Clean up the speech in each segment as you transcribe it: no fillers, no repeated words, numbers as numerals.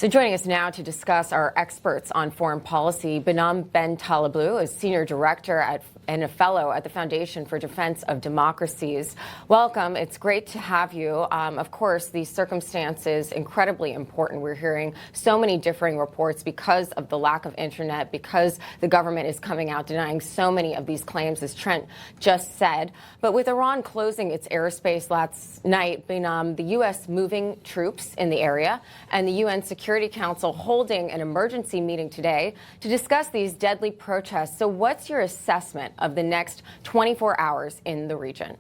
So joining us now to discuss our experts on foreign policy, Behnam Taleblu is Senior Director and a Fellow at the Foundation for Defense of Democracies. Welcome. It's great to have you. Of course, these circumstances incredibly important. We're hearing so many differing reports because of the lack of internet, because the government is coming out denying so many of these claims, as Trent just said. But with Iran closing its airspace last night, Behnam, the U.S. moving troops in the area, and the UN Security Council holding an emergency meeting today to discuss these deadly protests. So what's your assessment of the next 24 hours in the region?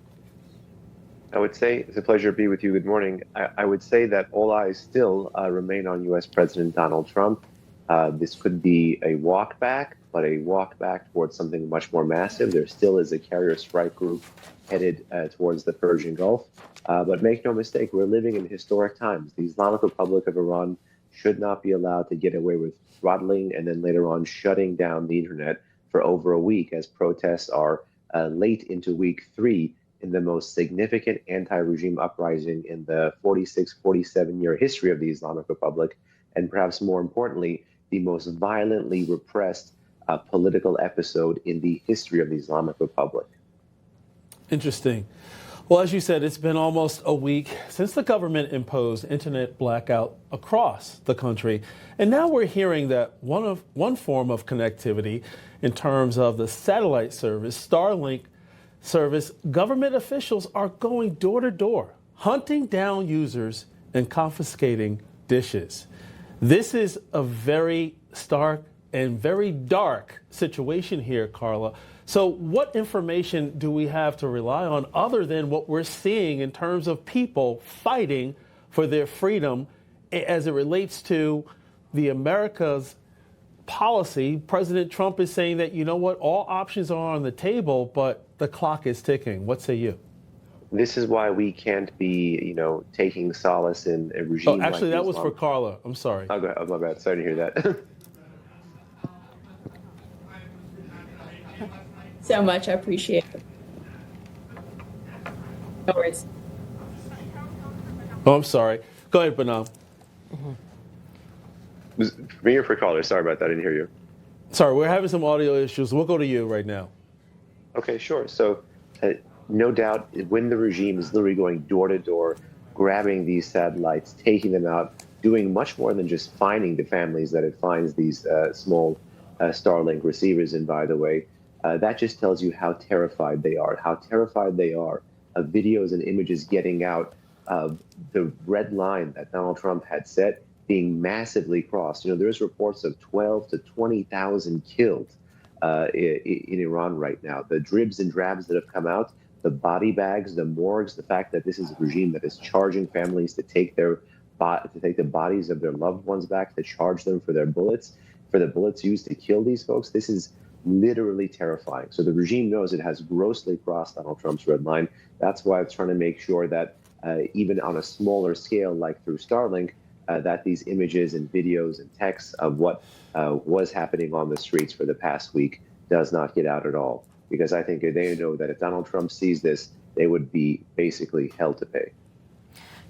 I would say it's a pleasure to be with you. Good morning. I would say that all eyes still remain on U.S. President Donald Trump. This could be a walk back, but a walk back towards something much more massive. There still is a carrier strike group headed towards the Persian Gulf. But make no mistake, we're living in historic times. The Islamic Republic of Iran should not be allowed to get away with throttling and then later on shutting down the internet for over a week, as protests are late into week 3 in the most significant anti-regime uprising in the 46, 47-year history of the Islamic Republic, and perhaps more importantly, the most violently repressed political episode in the history of the Islamic Republic. Interesting. Well, as you said, it's been almost a week since the government imposed internet blackout across the country. And now we're hearing that one form of connectivity in terms of the satellite service, Starlink service, government officials are going door to door, hunting down users and confiscating dishes. This is a very stark and very dark situation here, Carla. So what information do we have to rely on other than what we're seeing in terms of people fighting for their freedom as it relates to the America's policy? President Trump is saying that, you know what, all options are on the table, but the clock is ticking. What say you? This is why we can't be, taking solace in a regime. Oh, actually, like that was for Carla. I'm sorry. Oh, my bad. Sorry to hear that. So much. I appreciate it. No worries. Oh, I'm sorry. Go ahead, Behnam. Was me or for caller? Sorry about that. I didn't hear you. Sorry, we're having some audio issues. We'll go to you right now. Okay, sure. So no doubt when the regime is literally going door to door, grabbing these satellites, taking them out, doing much more than just finding the families that it finds these small Starlink receivers in, by the way, that just tells you how terrified they are of videos and images getting out of the red line that Donald Trump had set being massively crossed. There's reports of 12 to 20,000 killed in Iran right now. The dribs and drabs that have come out, the body bags, the morgues, the fact that this is a regime that is charging families to take the bodies of their loved ones back, to charge them for the bullets used to kill these folks. This is literally terrifying. So the regime knows it has grossly crossed Donald Trump's red line. That's why it's trying to make sure that even on a smaller scale, like through Starlink, that these images and videos and texts of what was happening on the streets for the past week does not get out at all. Because I think they know that if Donald Trump sees this, they would be basically hell to pay.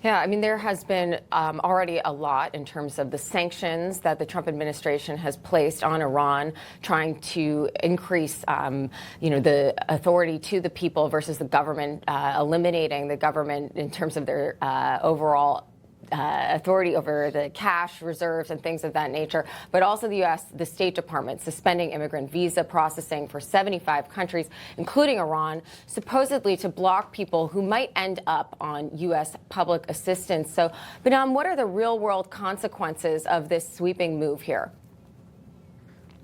Yeah, I mean, there has been already a lot in terms of the sanctions that the Trump administration has placed on Iran, trying to increase, the authority to the people versus the government, eliminating the government in terms of their overall authority over the cash reserves and things of that nature, but also the U.S., the State Department, suspending immigrant visa processing for 75 countries, including Iran, supposedly to block people who might end up on U.S. public assistance. So, Behnam, what are the real-world consequences of this sweeping move here?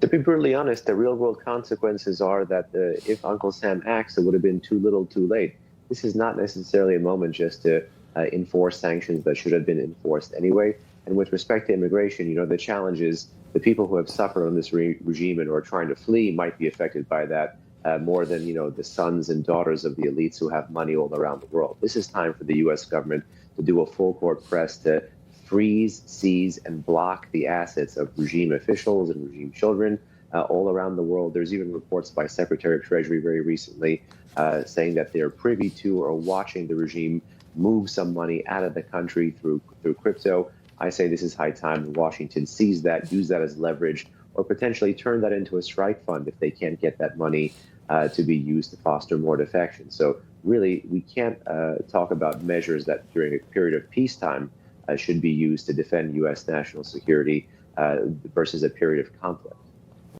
To be brutally honest, the real-world consequences are that if Uncle Sam acts, it would have been too little too late. This is not necessarily a moment just to enforce sanctions that should have been enforced anyway. And with respect to immigration, the challenge is the people who have suffered on this regime and are trying to flee might be affected by that more than, the sons and daughters of the elites who have money all around the world. This is time for the U.S. government to do a full court press to freeze, seize, and block the assets of regime officials and regime children all around the world. There's even reports by Secretary of Treasury very recently saying that they're privy to or watching the regime move some money out of the country through crypto. I say this is high time Washington sees that, use that as leverage, or potentially turn that into a strike fund if they can't get that money to be used to foster more defection. So really, we can't talk about measures that during a period of peacetime should be used to defend U.S. national security versus a period of conflict.